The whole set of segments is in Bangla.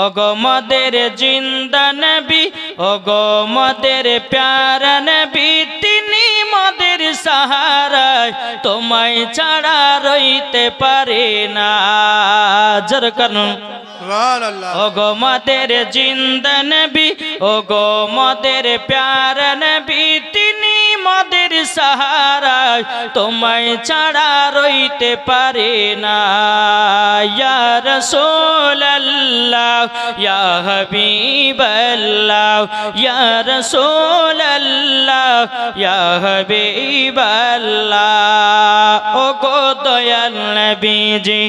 ওগো মদের জিন্দা নবী, ওগো মদের প্যারা নবী, তিনি মদের সাহারায় তোমায় ছাড়া রইতে পারে না। জোর করুন সুবহানাল্লাহ। ওগো মদের জিন্দা নবী, ওগো মদের প্যারা নবী, তিনি মদের সাহারায় তোমায় ছাড়া রইতে পারে না। ইয়া রাসূলুল্লাহ ইয়া হাবিবাল্লাহ, ইয়া রাসূলুল্লাহ ইয়া হাবিবাল্লাহ। ওগো দয়াল নবীজি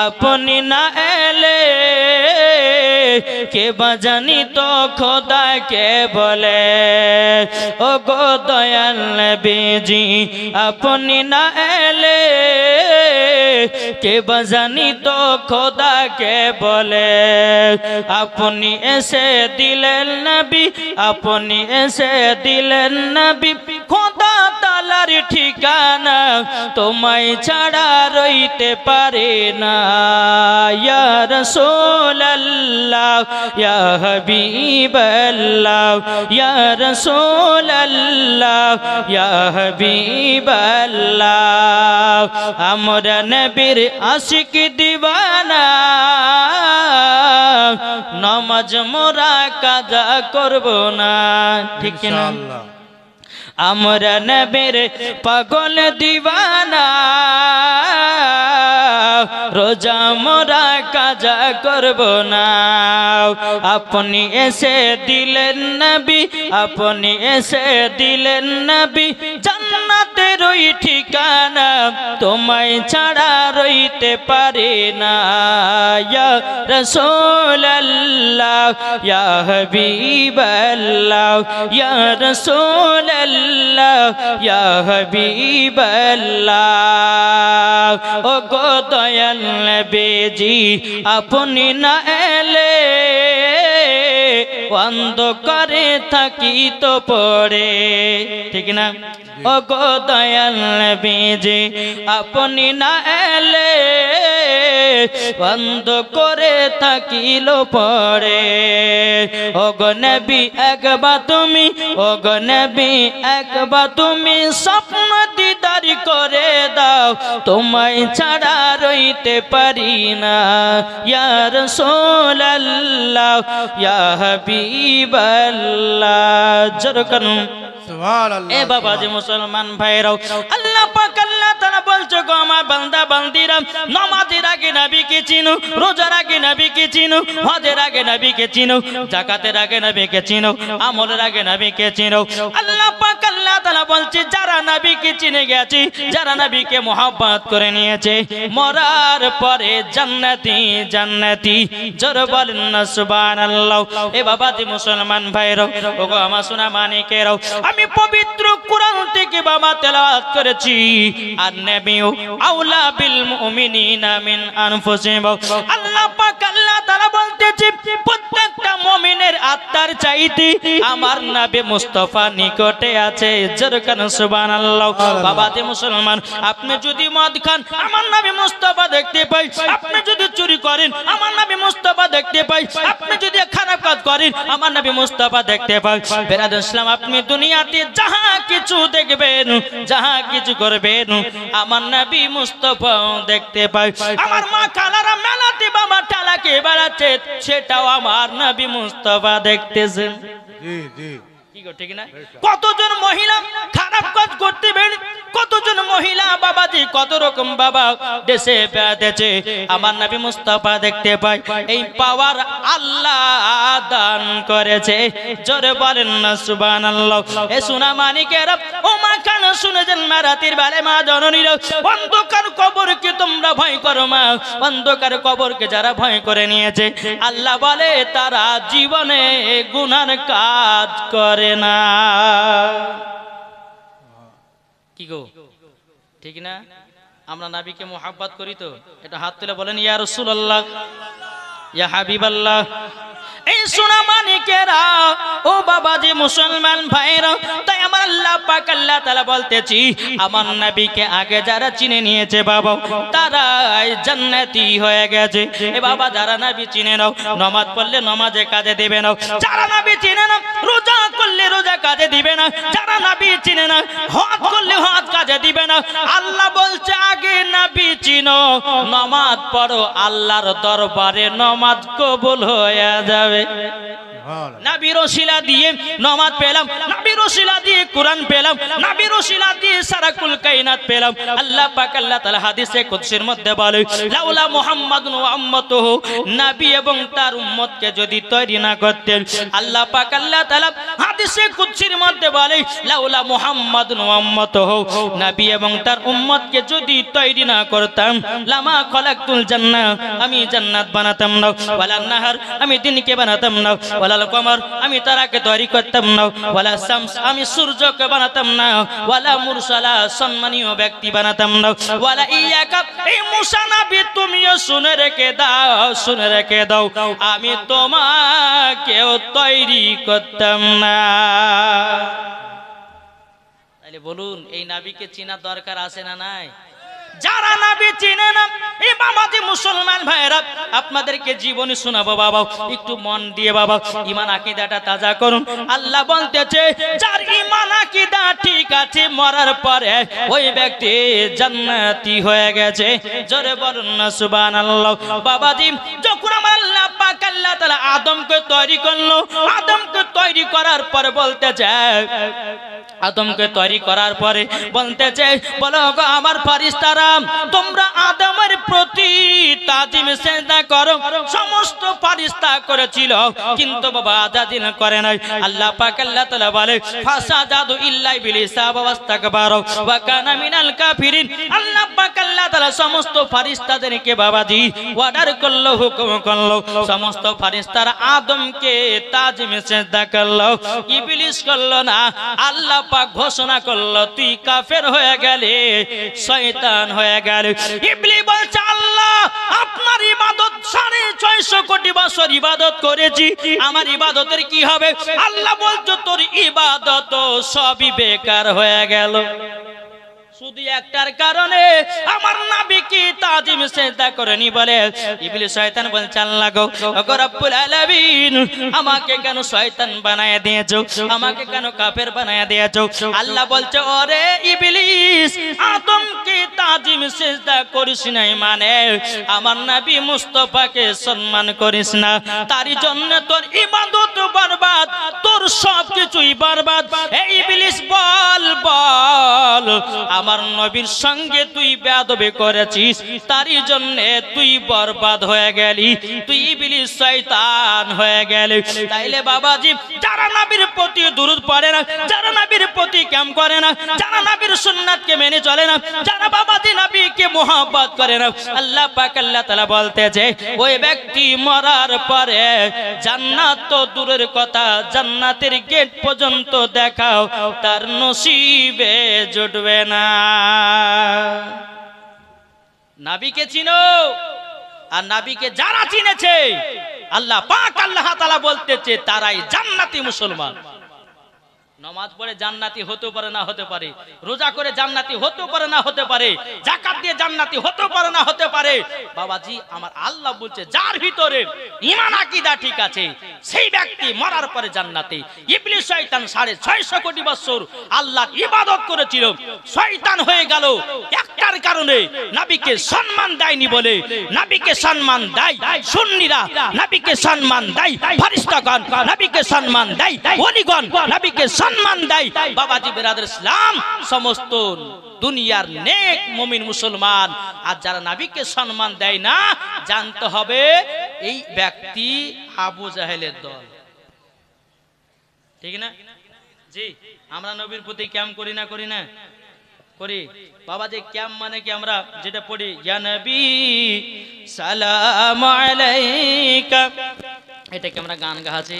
আপনি না এলে কে বাজানি তো খোদা কে বলে। ওগো দয়াল নবীজি আপনি না এলে কে বাজানি তো খোদা কে বলে। আপনি এসে দিলেন নবী, আপনি এসে দিলেন নবী, খোদা তাআলার ঠিকানা তোমায় ছাড়া রইতে পারে না। ইয়া রাসূলুল্লাহ ইয়া হাবিবাল্লাহ, ইয়া রাসূলুল্লাহ ইয়া হাবিবাল্লাহ। আমরা নবীর আশিক দিওয়ানা, নামাজ মোরা কাজা করব না, ঠিক না? আমরা নবীর পাগল দিওয়ানা, রোজা মোরা কাজা করব না। আপনি এসে দিলেন নবী, আপনি এসে দিলেন নবী, জান্নাতের ওই ঠিকানা তোমায় ছাড়া রইতে পারে না। ইয়া রাসূলুল্লাহ ইয়া হাবিবাল্লাহ, ইয়া রাসূলুল্লাহ ইয়া হাবিবাল্লাহ। ওগো দয়াল নবীজি আপনি না এলে অন্ধকারে থাকি তো পড়ে, ঠিক না? ওগো দয়াল নবীজি আপনি না এলে বন্ধ করে থাকিল পড়ে। ওগো নবী একবার তুমি, ওগো নবী একবার তুমি স্বপ্ন দিদার করে দাও, তোমায় ছাড়া রইতে পারি না। ইয়া রাসূলুল্লাহ ইয়া হাবিবাল্লাহ। জোরে করুন সুবহানাল্লাহ। এ বাবা জি মুসলমান ভাইরাও, আল্লাহ পাক আল্লাহ তাআলা বলছে গো আমার বান্দা বান্দিরা, নামাজের আগে নবীকে চিনো, রোজার আগে নবীকে চিনো, হজের আগে নবীকে চিনো, যাকাতের আগে নবীকে চিনো, আমলের আগে নবীকে চিনো। আল্লাহ পাক আল্লাহ তাআলা বলছে যারা নবীকে চিনে গেছে, যারা নবীকে মহব্বত করে নিয়েছে, মরার পরে জান্নাতি জান্নাতি। জোরে বলেন না সুবহানাল্লাহ। এ বাবা জি মুসলমান ভাইরাও, ওগো আমার সোনা মানিকেরাও, আমি পবিত্র কোরআন থেকে বাবা তেলাওয়াত করেছি, আর নবিয়্যু আউলা বিল মুমিনিনা মিন আনফুসিহিম। আল্লাহ পাক আল্লাহ তাআলা বলতেছে প্রত্যেকটা মুমিনের আত্মার চাইতে আমার নবী মুস্তাফা নিকটে আছে। জোরে বলেন সুবহানাল্লাহ। বাবা জি মুসলমান, আপনি যদি মদ খান আমার নবী মুস্তাফা দেখতে পাই, আপনি যদি চুরি করেন আমার নবী মুস্তাফা দেখতে পাই, আপনি যদি খারাপ কাজ করেন আমার নবী মুস্তাফা দেখতে পাই। বেরাদর ইসলাম, আপনি দুনিয়াতে যাহা কিছু দেখবেন, যাহা কিছু করবেন আমার নবী মুস্তাফা দেখতে পাই। আমার মা খালারা মেলাতে বাবা টালাকে বেড়াচ্ছে, সেটাও আমার নবী মুস্তাফা দেখতেছেন। জি জি, ঠিক না? কতজন মহিলা খারাপ কাজ করতে পারে, কতজন মহিলা বাবাজি কত রকম বাবা দেশে বেড়াতেছে, আমার নবী মুস্তাফা দেখতে পাই। এই পাওয়ার আল্লাহ দান করেছে। জোরে বলেন না সুবহানাল্লাহ। এ সোনা মানিকেরা, ও মা কান শুনে যান, মা রাতের বেলায় মা জননীরা, অন্ধকার কবরকে তোমরা ভয় করো মা। অন্ধকার কবরকে যারা ভয় করে নিয়েছে, আল্লাহ বলে তারা জীবনে গুনার কাজ করে না। কি গো, ঠিক না? আমরা নবীকে মুহাব্বত করি তো, এটা হাত তুলে বলেন ইয়া রাসূলুল্লাহ ইয়া হাবিবাল্লাহ। এই সোনা মানিকেরা ও বাবাজি মুসলমান ভাইরা, তাই আমার আল্লাহ পাক আল্লাহ তাআলা বলতেছি আমার নবীকে আগে যারা চিনে নিয়েছে বাবা তারাই জান্নাতি হয়ে গেছে। এ বাবা যারা নবী চিনে নাও, নামাজ পড়লে নামাজে কাজে দিবে না, যারা নবী চিনে না রোজা করলে রোজা কাজে দিবে না, যারা নবী চিনে না হজ করলে হজ কাজে দিবে না। আল্লাহ বলছে আগে নবী চিনো, নামাজ পড়ো, আল্লাহর দরবারে নামাজ কবুল হয়ে যাবে। নবীর ওসিলা দিয়ে নামাজ পেলাম, নবীর ওসিলা দিয়ে কোরআন পেলাম, নবীর ওসিলা দিয়ে সারাকুল কায়নাত পেলাম। আল্লাহ পাক আল্লাহ তাআলা হাদিসে কুদসির মধ্যে বলে লাউলা মুহাম্মাদুন ওয়া উম্মাতুহু, নবী এবং তার উম্মতকে যদি তৈরি না করতেন, আল্লাহ পাক আল্লাহ তাআলা হাদিসে কুদসির মধ্যে বলে লাউলা মুহাম্মাদুন ওয়া উম্মাতুহু, নবী এবং তার উম্মতকে যদি তৈরি না করতাম লামা খলাকতুল জান্নাহ, আমি জান্নাত বানাতাম না, ওয়ালা নাহার, আমি দিনকে বানাতাম না, ওয়ালা কমর, আমি তারাকে তৈরি করতাম না, ওয়ালা শামস, আমি সূর্যকে বানাতাম না, ওয়ালা মুরসালা, সম্মানীয় ব্যক্তি বানাতাম না, ওয়ালা ইয়াকা, এই মুসা নবী তুমিও শুনে রেখে দাও, শুনে রেখে দাও, আমি তোমাকেও তৈরি করতাম না। তাহলে বলুন এই নবীকে চেনার দরকার আছে না নাই? যারা নবী চিনে না, এই বাবাজি মুসলমান ভাইরা আপনাদেরকে জীবনী শোনাবো বাবা, একটু মন দিয়ে বাবা ঈমান আকীদাটা তাজা করুন। আল্লাহ বলতেছে যার ঈমান আকীদা ঠিক আছে মরার পরে ওই ব্যক্তি জান্নাতি হয়ে গেছে। জোরে বলুন না সুবহানাল্লাহ। বাবাজি যখন আমার আল্লাহ পাক আল্লাহ তাআলা আদমকে তৈরি করলো, আদমকে তৈরি করার পরে বলতেছে, আদমকে তৈরি করার পরে বলতেছে বলো গো আমার ফেরেশতারা তোমরা আদমের প্রতি তাজিম সেজদা করো। সমস্ত ফেরেশতা করেছিল কিন্তু বাবা আজাদিন করে নাই। আল্লাহ পাক আল্লাহ তাআলা বলে ফাসাজাদু ইল্লা ইবলিস ওয়াস্তাকবারা ওয়া কানা মিনাল কাফিরিন। আল্লাহ পাক আল্লাহ তাআলা সমস্ত ফেরেশতাদেরকে বাবাজি অর্ডার করলো, হুকুম করলো, সমস্ত ফেরেশতারা আদমকে তাজিম সেজদা করলো, ইবলিস করলো না। আল্লাহ পাক ঘোষণা করলো তুই কাফের হয়ে গেলে, শয়তান হয়ে গেল। ইবলিস বলছে আল্লাহ আপনার ইবাদত 650 কোটি বছর ইবাদত করেছি, আমার ইবাদতের কি হবে? আল্লাহ বলছে তোর ইবাদত সবই বেকার হয়ে গেল, শুধু একটার কারণে আমার নবীকে তাজিম সেজদা করেনি বলে। ইবলিস শয়তান বলছে আল্লাহ গো রব্বুল আলামিন আমাকে কেন শয়তান বানায়া দিয়েছো, আমাকে কেন কাফের বানায়া দিয়েছো? আল্লাহ বলছে ওরে ইবলিস আদমকে তাজিম সেজদা করিস নাই মানে আমার নবী মুস্তাফাকে সম্মান করিস না, তারই জন্য তোর ইবাদত বরবাদ, তোর সবকিছুই বরবাদ। এই ইবলিস বল বল আমার নবীর সঙ্গে তুই বেয়াদবি করেছিস, তারই জন্য তুই বরবাদ হয়ে গেলি, তুই ইবলিস শয়তান হয়ে গেলি। তাইলে বাবাজি যারা নবীর প্রতি দুরূদ পড়ে না, যারা নবীর প্রতি কাম করে না, যারা নবীর সুন্নাতকে মেনে চলে না, যারা বাবাজি নবীকে মোহাব্বত করে না, আল্লাহ পাক আল্লাহ তাআলা বলতেছে ওই ব্যক্তি মরার পরে জান্নাত তো দূরের কথা, জান্নাতের গেট পর্যন্ত দেখাও তার নসিবে জুটবে না। নবীকে চিনো, আর নবীকে যারা চিনেছে আল্লাহ পাক আল্লাহ তাআলা বলতেছে তারাই জান্নাতি মুসলমান। নামাজ পড়ে জান্নাতি হতে পারে না হতে পারে, রোজা করে জান্নাতি হতে পারে না হতে পারে, যাকাত দিয়ে জান্নাতি হতে পারে না হতে পারে। বাবাজি আমার আল্লাহ বলছে যার ভিতরে ঈমান আকীদা ঠিক আছে সেই ব্যক্তি মরার পরে জান্নাতি। ইবলিস শয়তান 650 কোটি বছর আল্লাহর ইবাদত করেছিল, শয়তান হয়ে গেল একটার কারণে, নবীকে সম্মান দেয়নি বলে। নবীকে সম্মান দেয় সুন্নিরা, নবীকে সম্মান দেয় ফেরেশতাগণ, নবীকে সম্মান দেয় ওলিগণ, নবীকে সম্মান দেয় বাবাজি বিরাদর ইসলাম সমস্ত দুনিয়ার নেক মুমিন মুসলমান। আর যারা নবীকে সম্মান দেয় না জানতে হবে এই ব্যক্তি আবু জাহেলের দল, ঠিক না? জি আমরা নবীর প্রতি কেমন করি না করি না করি বাবাজি। কেমন মানে কি আমরা যেটা পড়ি ইয়া নবী সালাম আলাইকা, এটাকে আমরা গান গাচ্ছি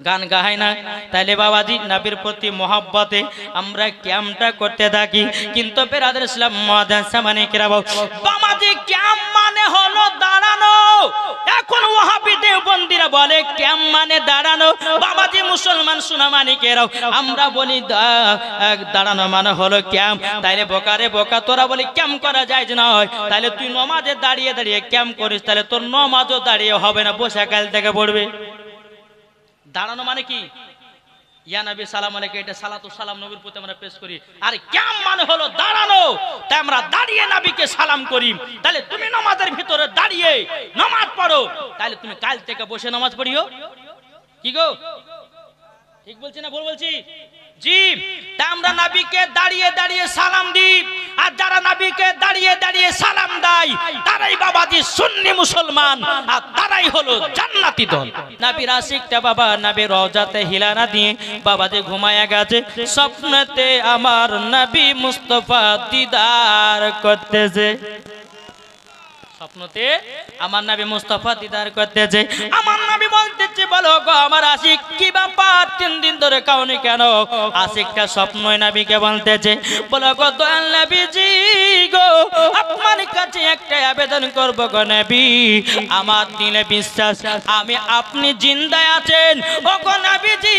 গান গায় না। তাইলে বাবাজি নবীর প্রতি মহব্বতে আমরা ক্যাম্পটা করতে থাকি, কিন্তু বেরাদর ইসলাম মুআজ্জাজ সামানে কিরাম, বাবাজি ক্যাম্প মানে হলো দাঁড়ানো। এখন ওয়াহাবি দেওবন্দিরা বলে ক্যাম্প মানে দাঁড়ানো। বাবাজি মুসলমান সুনামানিকেরাও আমরা বলি দাঁড়ানো মানে হলো ক্যাম্প। তাইলে বোকারে বোকা, তোরা বলি ক্যাম্প করা যায় যে নয়, তাহলে তুই নমাজে দাঁড়িয়ে দাঁড়িয়ে ক্যাম্প করিস, তাহলে তোর নমাজও দাঁড়িয়ে হবে না, বসে কাল থেকে পড়বে। দাঁড়ানো মানে কি? ইয়া নবী সালাম আলাইকুম, এটা সালাতু সালাম নবীর প্রতি আমরা পেশ করি। আর ক্যাম মানে হলো দাঁড়ানো, তাই আমরা দাঁড়িয়ে নবীকে সালাম করি। তাহলে তুমি নামাজের ভিতরে দাঁড়িয়ে নামাজ পড়ো, তাহলে তুমি কাল থেকে বসে নামাজ পড়িও। কি গো, ঠিক বলছি না ভুল বলছি? জি, তা আমরা নবীকে দাঁড়িয়ে দাঁড়িয়ে সালাম দিই, আর যারা নবীকে দাঁড়িয়ে দাঁড়িয়ে সালাম দেয় তারাই বাবাজি সুন্নি মুসলমান, আর তারাই হলো জান্নাতি দল। নবীর আশিকটা বাবা নবী রওজাতে হিলানা দিয়ে বাবাজি ঘুমায়া গেছে, স্বপ্নতে আমার নবী মুস্তাফা দিদার করতেছে। স্বপ্নতে আমার নবী মুস্তাফা দিদার করতেছে। আমার নবী বলতেছে, বলো গো আমার আশিক কি ব্যাপার, 3 দিন ধরে কাউনি কেন? আশিকটা স্বপ্নই নবীকে বলতেছে, বলো গো দয়াল নবীজি গো, আপনার কাছে একটা আবেদন করব গো নবী, আমার দিলে বিশ্বাস আমি আপনি জিন্দা আছেন। ও গো নবীজি,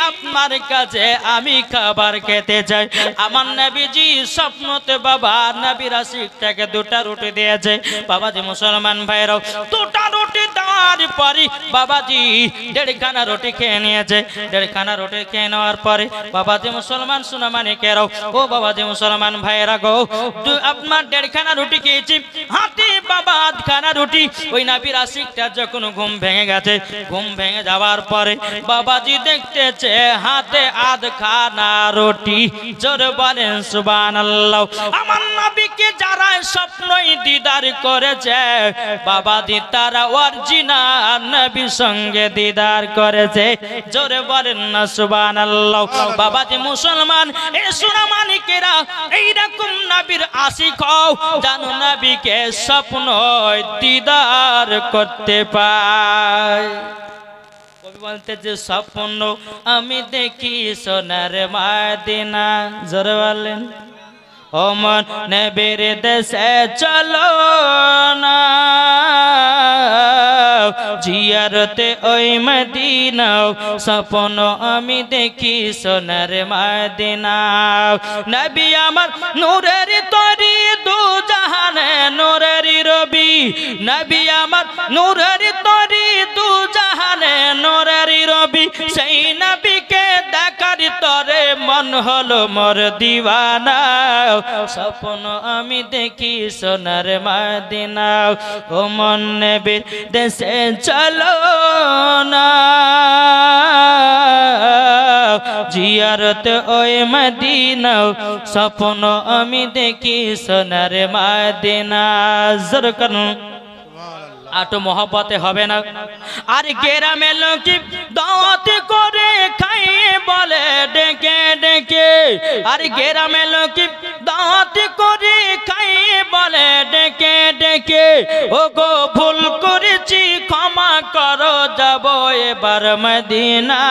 আপনার কাছে আমি খাবার খেতে চাই। আমার নবীজি স্বপ্নতে বাবা নবীর আশিকটাকে 2টা রুটি দিয়েছে। বাবাজি মুসলমান ভাইরাও 2টা রুটি দেওয়ার পরে বাবাজি 1.5খানা রুটি খেয়ে নিয়েছে। 1.5খানা রুটি খেয়ে নেওয়ার পরে বাবাজি মুসলমান সুনামানিকেরাও, ও বাবাজি মুসলমান ভাইরা গো, আপনার 1.5খানা রুটি খেয়েছি, হাতে বাবা 8খানা রুটি। ওই নবীর আশিকটা যখন ঘুম ভেঙে গেছে, ঘুম ভেঙে যাওয়ার পরে বাবাজি দেখতেছে হাতে 8খানা রুটি। জোরে বলেন সুবহানাল্লাহ। আমার নবীকে যারা স্বপ্নই দিদার করেছে বাবাজি, তারা অরিজিনাল নবীর সঙ্গে দিদার করেছে। জোরে বলেন না সুবহানাল্লাহ। বাবাজি মুসলমান এ সুনামানিকেরা, এইরকম নবীর আশিক হও, জানো নবীকে স্বপ্নই দিদার করতে পায়। কবি বলতে যে স্বপ্ন আমি দেখি সোনার মদিনা। জোরে বলেন ও মন নবীর দেশে চলো না, জিয়ারতে ওই মদিনা, স্বপ্ন আমি দেখি সোনার মদিনা। নবী আমার নূরের তরি, দু জাহানে নূরের রবি। নবী আমার নূরের তরি, দু জাহানে নূরের রবি। সেই নবীকে দেখার তরে মন হলো মোর দিওয়ানা, স্বপ্ন আমি দেখি সোনার মদিনা। ও মন নবীর দেশে চলো না, জিয়ারত ওই মদিনা, স্বপ্ন আমি দেখি সোনার মদিনা। জোর করুন আটো মহব্বতে হবে না। আর গ্রামে লোকে দাওয়াত করে খাইয়ে বলে ডেকে ডেকে, আর গ্রামে লোকে দাওয়াত করে খাইয়ে বলে ডেকে ডেকে, ও গো ভুল করেছি ক্ষমা করো, যাব এবার মদিনা।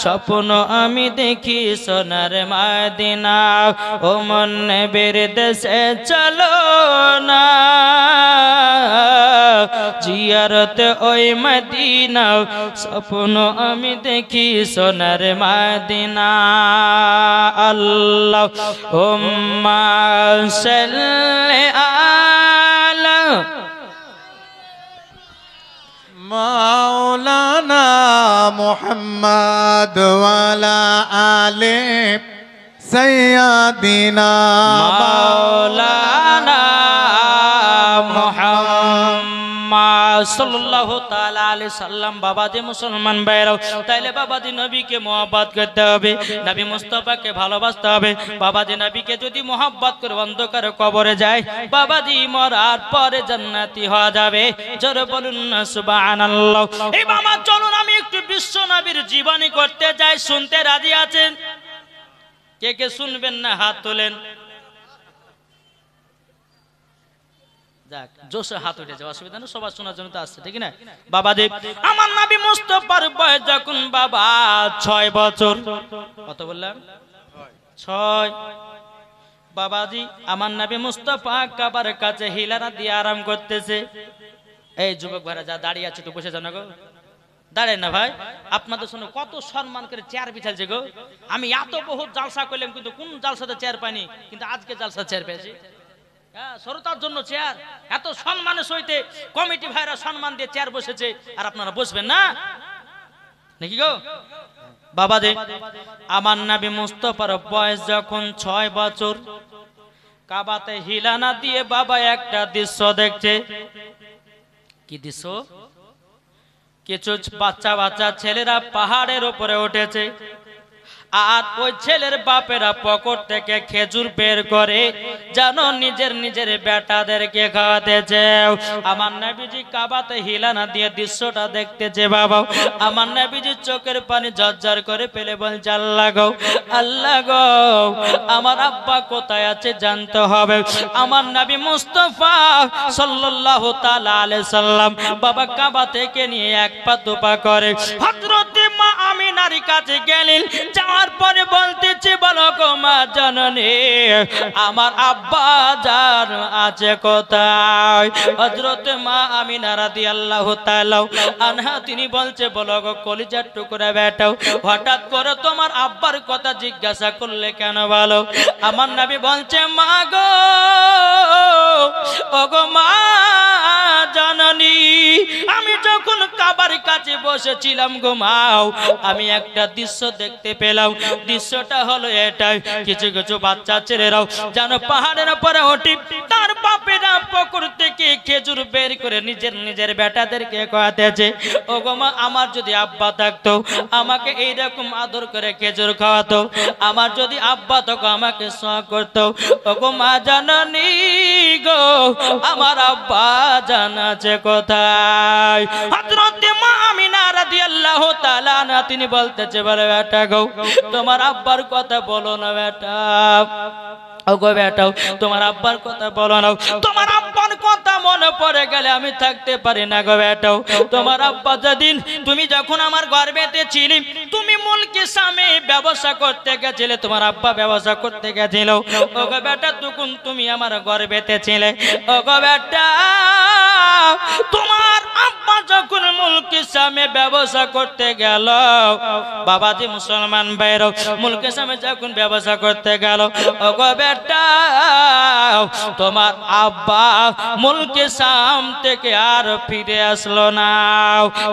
স্বপ্ন আমি দেখি সোনার মদিনা। ও মন নবীর দেশে চলো না, জিয়ারত ওই মদিনা, স্বপ্ন আমি দেখি সোনার মদিনা। আল্লাহুম্মা সাল্লি আলা মাওলানা মুহাম্মদ ওয়ালা আলে সাইয়্যিদিনা মাওলানা মুহাম্মদ সাল্লাল্লাহু তাআলা আলাইহি সাল্লাম। বাবাজি মুসলমান ভাইরাও, তাইলে বাবাজি নবীকে মহব্বত করতে হবে, নবী মুস্তাফাকে ভালোবাসতে হবে। বাবাজি নবীকে যদি মহব্বত করে অন্ধকারে কবরে যায়, বাবাজি মরার পরে জান্নাতি হওয়া যাবে। জোরে বলুন না সুবহানাল্লাহ। এই বাবা চলুন আমি একটু বিশ্ব নবীর জীবনী করতে যাই, শুনতে রাজি আছেন? কে কে শুনবেন না হাত তোলেন। যাক জোশে হাত উঠেছে, অসুবিধা নেই, সবার শোনার জন্য তো আসছে, ঠিক না বাবাজি? আমার নবী মুস্তাফার বয়স যখন বাবা 6 বছর, কত বললাম 6, বাবাজি আমার নবী মুস্তাফা কাবার কাছে হিলানা দিয়ে আরাম করতেছে। এই যুবক ভাইরা যা দাঁড়িয়ে আছে একটু বসে যান গো, দাঁড়ায় না ভাই, আপনাদের শুনে কত সম্মান করে চেয়ার বিছালছে গো। আমি এত বহুত জালসা করলাম কিন্তু কোন জালসাতে চেয়ার পাইনি, কিন্তু আজকে জালসা চেয়ার পেয়েছি। শ্রোতার জন্য চেয়ার, এত সম্মানের সহিতে কমিটি ভাইরা সম্মান দিয়ে চেয়ার বসেছে, আর আপনারা বসবেন না নাকি গো? বাবাজি আমার নবী মুস্তাফার বয়স যখন 6 বছর, কাবাতে হিলানা দিয়ে বাবা একটা দৃশ্য দেখছে। কি দৃশ্য? কিছু বাচ্চা বাচ্চা ছেলেরা পাহাড়ের উপরে উঠেছে, আর ওই ছেলের বাপেরা পকেট থেকে খেজুর বের করে যেন নিজের নিজের বেটাদেরকে খাওয়াতেছে। আমার নবীজি কাবাতে হিলানা দিয়ে দৃশ্যটা দেখতেছে বাবা। আমার নবীজি চোখের পানি ঝরঝর করে ফেলে বলছে, আল্লাহ গো, আল্লাহ গো, আমার আব্বা কোথায় আছে জানতে হবে। আমার নবী মুস্তাফা সাল্লাল্লাহু তাআলা আলাইহি সাল্লাম বাবা কাবা থেকে নিয়ে এক পা দুপা করে হযরত মা আমিনার কাছে গেলেন। যাওয়ার পরে বলতেছে, বলো গো মা জননী, আমার আব্বা জান আছে কোথায়? হযরত মা আমিনা রাদিয়াল্লাহু তাআলা আনহা তিনি বলছে, বলো গো কলিজার টুকরা বেটাও, হঠাৎ করে তোমার আব্বার কথা জিজ্ঞাসা করলে কেন বলো? আমার নবী বলছে, মা গো, ও গো মা জননী, আমি যখন কাবার কাছে বসেছিলাম গো মাও, আমি একটা দৃশ্য দেখতে পেলাম। দৃশ্যটা হলো এটাই, কিছু কিছু বাচ্চা ছেলেরাও যেন পাহাড়ের উপরে ওঠে, তার বাপেরা পুকুর থেকে খেজুর বের করে নিজের নিজের বেটাদেরকে খাওয়াতেছে। ও গো মা, আমার যদি আব্বা থাকতো আমাকে এইরকম আদর করে খেজুর খাওয়াতো, আমার যদি আব্বা থাকতো আমাকে সোয়া করতো। ও গো মা জাননি গো, আমার আব্বা জান আছে কোথায়? হযরত মা আমিনা রাদিয়াল্লাহু তাআলা আনহা তিনি বলতেছে, বলে বেটা গো, তোমার আব্বার কথা বলো না বেটা, ও গো বেটাও তোমার আব্বার কথা বলো না। তোমার আব্বার কথা মনে পড়ে গেলে আমি থাকতে পারি না গো বেটাও। তোমার আব্বা যেদিন তুমি যখন আমার গর্ভেতে ছিলে, তুমি মুলকি সামে ব্যবসা করতে গেছিলে, তোমার আব্বা ব্যবসা করতে গেছিল। ও গো বেটা তখন তুমি আমার গর্ভেতে ছিলে। ও গো বেটা, তোমার আব্বা যখন মুলকি সামে ব্যবসা করতে গেল, বাবাজি মুসলমান ভাইরা, মুলকি সামে যখন ব্যবসা করতে গেল, ও গো বেটা, তোমার আব্বা মুলকি সাম থেকে আর ফিরে আসলো না।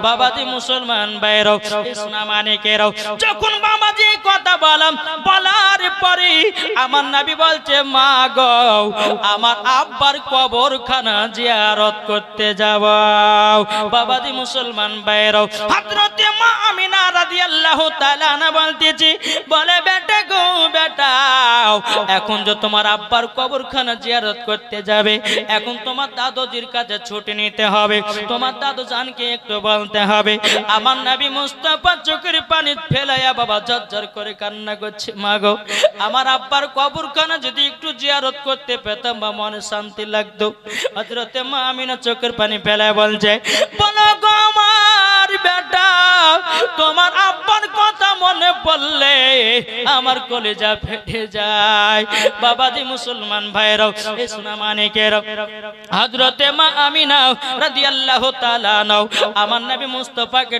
বাবাজি মুসলমান ভাইরা, ইসলাম মানিকেরাও, যখন বাবাজি কথা বলার পরে আমার নবী বলছে, মা গো, আমার আব্বার কবরখানা জিয়ারত করতে যাব। বাবাজি মুসলমান ভাইরা, হযরত মা আমিনা রাদিয়াল্লাহু তাআলা আনহা বলতেছি, বলে বেটা গো বেটা, এখন যে তোমার আব্বার কবরখানা জিয়ারত করতে যাবে, এখন তোমার দাদুজির কাছে ছুটি নিতে হবে, তোমার দাদু জানকে একটু বলতে হবে। আমার নবী মুস্তাফা চোখের পানি ফেলাইয়া বাবা ঝরঝর করে কান্না করছে, মা গো, আমার আব্বার কবরখানা যদি একটু জিয়ারত করতে পেতাম বা মনে শান্তি লাগতো। হযরত মা আমিনা চোখের পানি ফেলায় বলছে, বলো গো আমার বেটা, তোমার আব্বার কথা মনে পড়লে আমার কলিজা ফেটে যায়। বাবাজি মুসলমান ভাইরাও, এই সোনা মানিকেরাও, হযরত মা আমিনা রাদিয়াল্লাহু তাআলা আনহা আমার নবী মুস্তাফাকে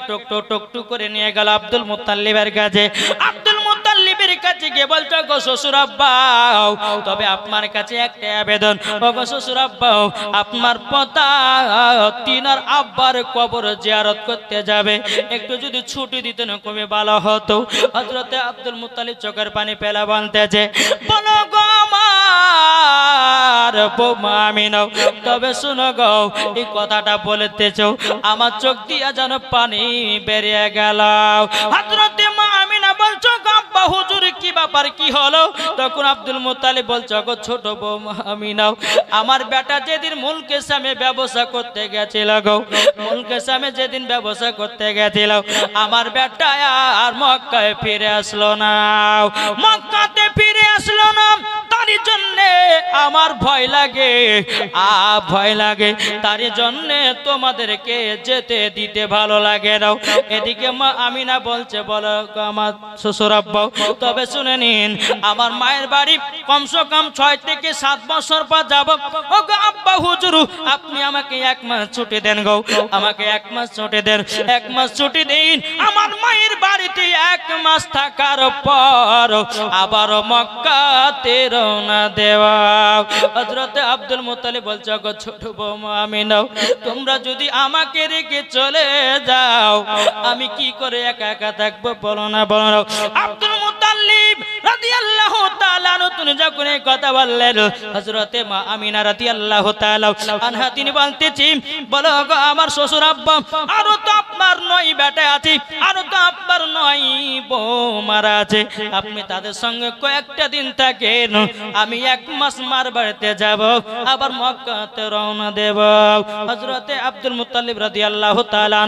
টুকটু করে নিয়ে গেল আব্দুল মুত্তালিবের কাছে। আব্দুল মুত্তালিবের কাছে গিয়ে বলতো, গো শ্বশুর আব্বা, তবে আপনার কাছে একটা আবেদন। ও গো শ্বশুর আব্বা, আপনার পোতা তিনার আব্বার কবর জিয়ারত করতে যাবে, একটু যদি ছুটি দিতেন খুবই ভালো হতো। হযরতে আব্দুল মুত্তালিব চোখের পানি ফেলা বলতেছে, বলো গো আমার বৌমা আমিনা, তবে শুনো গো, এই কথাটা বলতেছো আমার চোখ দিয়া যেন পানি বেরিয়ে গেল। হযরতে মা আমিনা বলছো, আব্বা হুজুর কি ব্যাপার, কি হলো? তখন আব্দুল মুত্তালিব বলছো, গো ছোট বৌমা আমিনা, আমার বেটা যেদিন মুলকে সামে ব্যবসা করতে গেছিল গো, মুলকে সামে যেদিন ব্যবসা করতে গেছিল, আমার বেটা আর মক্কায় ফিরে আসলো না, মক্কাতে ফিরে আসলো না। তারই জন্য গেলে আমার ভয় লাগে, ভয় লাগে, তার জন্য তোমাদেরকে যেতে দিতে ভালো লাগে না। এদিকে মা আমিনা বলছে, বলো আমার শ্বশুর আব্বা, তবে শুনে নিন, আমার মায়ের বাড়ি কমসে কম 6 থেকে 7 বছর পর যাব। ও গো আব্বা হুজুর, আপনি আমাকে 1 মাস ছুটি দেন গো, আমাকে 1 মাস ছুটি দেন, 1 মাস ছুটি দিন। আমার মায়ের বাড়িতে 1 মাস থাকার পর আবার মক্কাতে রওনা দেওয়া। হযরতে আব্দুল মুত্তালিব বলছে, গো ছোট বৌমা আমিনা, তোমরা যদি আমাকে রেখে চলে যাও, আমি কি করে একা একা থাকবো, বলো না, বলো না। আব্দুল মুত্তালিব রাদিয়াল্লাহু তাআলা তিনি যখন এই কথা বললেন, হযরতে মা আমিনা রাদিয়াল্লাহু তাআলা আনহা তিনি বলতেছি, বলো গো আমার শ্বশুর আব্বা, আরো তো আপনার 9 বেটা আছে, আরো তো আপনার 9 বৌমারা আছে, আপনি তাদের সঙ্গে কয়েকটা দিন থাকেন, আমি 1 মাস মার বাড়িতে যাব, আবার মক্কাতে রওনা দেব। হযরতে আব্দুল মুত্তালিব রাদিয়াল্লাহু তাআলা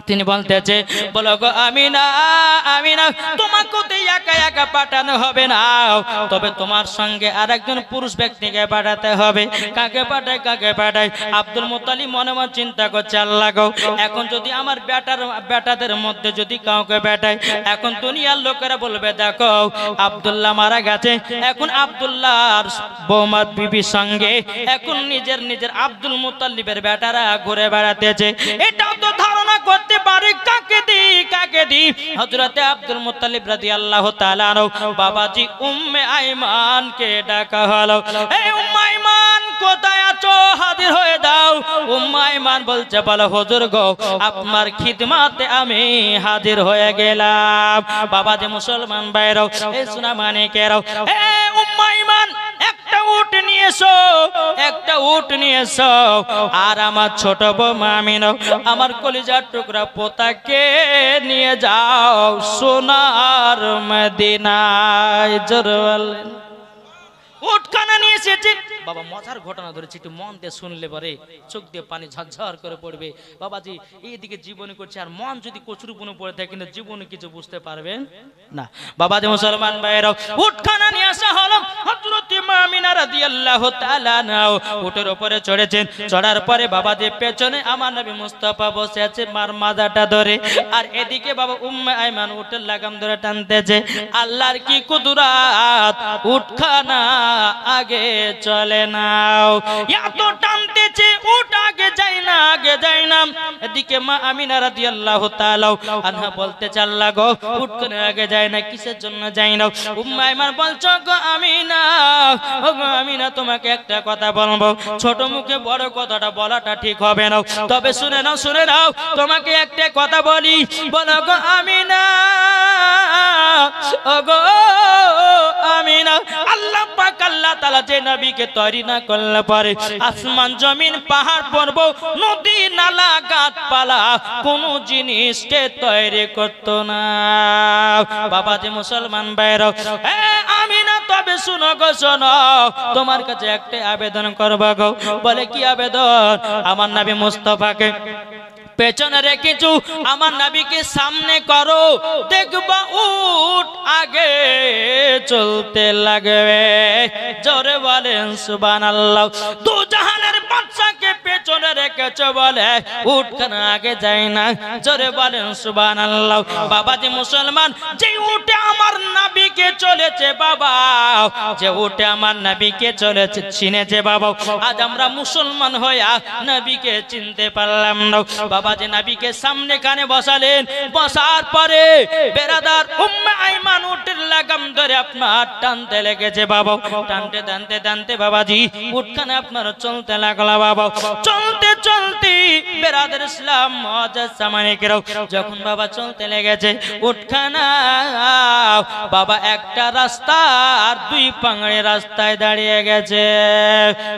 তিনি বলতেছে, বলো গো আমিনা, আমিনা তোমাকে তো একা একা পাঠানো হবে না, তবে তোমার সঙ্গে আরেকজন পুরুষ ব্যক্তিকে পাঠাতে হবে। কাকে পাঠায়, কাকে পাঠায়? আব্দুল মুত্তালিব মনে মনে চিন্তা করছে, আল্লাহ গো, এখন যদি আমার বেটাদের মধ্যে যদি কাউকে পাঠায়, এখন দুনিয়ার লোকেরা বলবে দেখো আব্দুল্লাহ মারা গেছে, এখন আব্দুল্লাহর বৌমার বিবির সঙ্গে এখন নিজের আব্দুল মুত্তালিবের বেটারা ঘুরে বেড়াতেছে, এটা তো ধারণা করতে পারে কাকে দি, কাকে দি। হযরতে আব্দুল মুত্তালিব রাদিয়াল্লাহু তাআলা বাবাজি উম্মে আইমানকে ডাকা হলো, এই উম্মে আইমান কোথায় আছো, হাজির হয়ে দাও। উম্মে আইমান বলছে, বলো হুজুর গো, আপনার খিদমতে আমি হাজির হয়ে গেলাম। বাবাজি মুসলমান ভাইরাও, এই সোনা মানিকেরাও, এই উম্মে আইমান একটা উট নিয়ে এসো, একটা উট নিয়ে এসো, আর আমার ছোট বৌমা আমিনা, আমার কলিজার টুকরা পোতাকে নিয়ে যাও সোনার মদিনায়। জোরে বলেন। উটখানা নিয়ে এসেছে। বাবা মজার ঘটনা ধরেছি, একটু মন দিয়ে শুনলে পরে চোখ দিয়ে পানি ঝরঝর করে পড়বে। বাবাজি এইদিকে জীবনী করছে, আর মন যদি কচুর বুনে পড়ে থাকে কিন্তু জীবনে কিছু বুঝতে পারবেন না। বাবাজি মুসলমান ভাইরা, উটখানা নিয়ে আসা হলো। হযরত মা আমিনা রাদিয়াল্লাহু তাআলা নাও উটের উপরে চড়েছেন। চড়ার পরে বাবাজি পেছনে আমার নবী মুস্তাফা বসে আছে মার মাজাটা ধরে, আর এদিকে বাবা উম্মে আইমান উটের লাগাম ধরে টানতেছে। আল্লাহর কি কুদরত, উটখানা আগে চলে নাও, এত টানতেছে উট আগে যায় না, আগে যায় না। এদিকে মা আমিনা রাদিয়াল্লাহু তাআলা আনহা বলতেছে, আল্লাহ গো, উটখানা আগে যায় না, কিসের জন্য যায় না? উম্মে আইমান বলছো, গো আমিনা, ও গো আমিনা, তোমাকে একটা কথা বলবো, ছোট মুখে বড় কথাটা বলাটা ঠিক হবে না, তবে শুনে নাও, শুনে নাও, তোমাকে একটা কথা বলি, বলো গো আমিনা, ও গো আমিনা, আল্লাহ পাক আল্লাহ তাআলা যে নবীকে তৈরি না করলে পারে, আসমান জমিন পাহাড় পর্বত নদী নালা গাছপালা কোন জিনিসকে তৈরি করত না। বাবাজি মুসলমান ভাইরা, আমিনা তবে শুনো গো, শোনো, তোমার কাছে একটা আবেদন করবো গো। বলে কি আবেদন? আমার নবী মুস্তাফাকে পেছনে রেখেছো, আমার নবীকে সামনে করো, দেখবা উট আগে চলতে লাগবে। জোরে বলেন সুবহানাল্লাহ। দু জাহানের বাদশাকে পেছনে রেখেছো বলে উটখানা আগে যায় না। জোরে বলেন সুবহানাল্লাহ। বাবাজি মুসলমান, যে উটে আমার নবীকে চলেছে বাবা, যে উটে আমার নবীকে চলেছে চিনেছে বাবা, আজ আমরা মুসলমান হইয়া নবীকে চিনতে পারলাম না। বাবাজি নবীকে সামনে কানে বসালেন, বসার পরে বেরাদার উম্মে আইমান উটের লাগাম ধরে আপনার টানতে লেগেছে বাবা। টানতে টানতে টানতে বাবাজি উটখানা আপনার চলতে লাগলো বাবা। চলতে চলতে বেরাদার ইসলাম মুআজ্জাজ সামানিকেরাও যখন বাবা চলতে লেগেছে উটখানা বাবা একটা রাস্তা আর 2 পাংড়ে রাস্তায় দাঁড়িয়ে গেছে।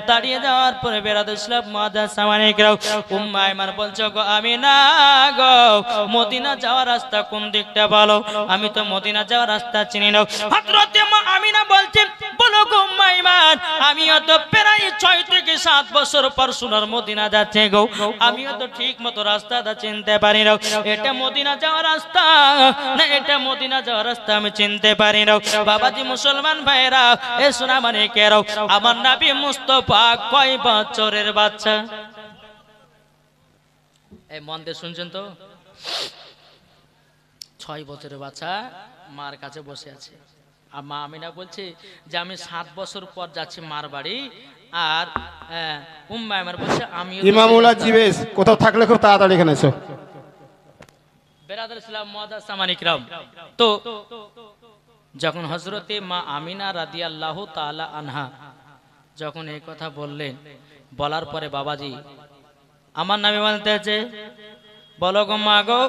দাঁড়িয়ে যাওয়ার পরে বেরাদার ইসলাম মুআজ্জাজ সামানিকেরাও উম্মে আইমান বলছো, গো আমিনা গো, মদিনা যাওয়ার রাস্তা কোন দিকটা বলো, আমি তো মদিনা যাওয়ার রাস্তা চিনি না। হযরত মা আমিনা বলছেন, বলো গো উম্মে মাইমান আমিও তো প্রায় 6 থেকে 7 বছর পর সোনার মদিনা যাচ্ছে গো আমিও তো ঠিক মতো রাস্তাটা চিনতে পারি না এটা মদিনা যাওয়ার রাস্তা না এটা মদিনা যাওয়ার রাস্তা আমি চিনতে পারি না বাবাজি মুসলমান ভাইরা এ সোনা মানে কেরাও আমার নবী মুস্তাফা কয় বছরের বাচ্চা এই মন দিয়ে শুনছেন তো 6 বছরের বাচ্চা মার কাছে বসে আছে আর মা আমিনা বলছে যে আমি 7 বছর পর যাচ্ছি মার বাড়ি আর উম্মে আয়মার বলছে আমি ইমামুল্লাহ জিবেশ কোথাও থাকলে খুব তাড়াতাড়ি এখানে এসো বেরাদার ইসলাম মুআদ্দাস সামানিক রাম তো যখন হযরতে মা আমিনা রাদিয়াল্লাহু তাআলা আনহা যখন এই কথা বললেন বলার পরে বাবাজি আমার নবী বলতেছে বলো গো মা গো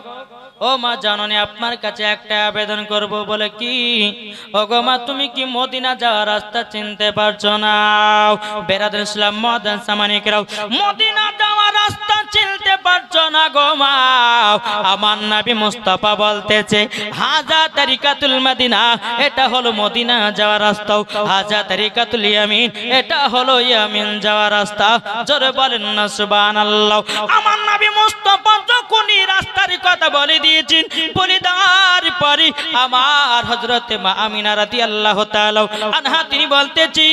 ও মা জাননি আপনার কাছে একটা আবেদন করব বলে কি ও গো মা তুমি কি মদিনা যাওয়ার রাস্তা চিনতে পারছো না বেরাদার ইসলাম মুআদ্দাস সামানিক রাম মদিনা যাওয়ার রাস্তা চিনতে পারছো না গো মা আমার নবী মুস্তাফা বলতেছে হাজা তরিকাতুল মদিনা এটা হলো মদিনা যাওয়ার রাস্তা হাজা তরিকাতুল ইয়ামিন এটা হলো ইয়ামিন যাওয়ার রাস্তা জোরে বলেন না সুবহানাল্লাহ আমার নবী মুস্তাফা যখনই রাস্তার কথা বলে দিয়েছেন বলে দেওয়ার পরে আমার হযরতে মা আমিনা রাদিয়াল্লাহু তাআলা আনহা তিনি বলতেছি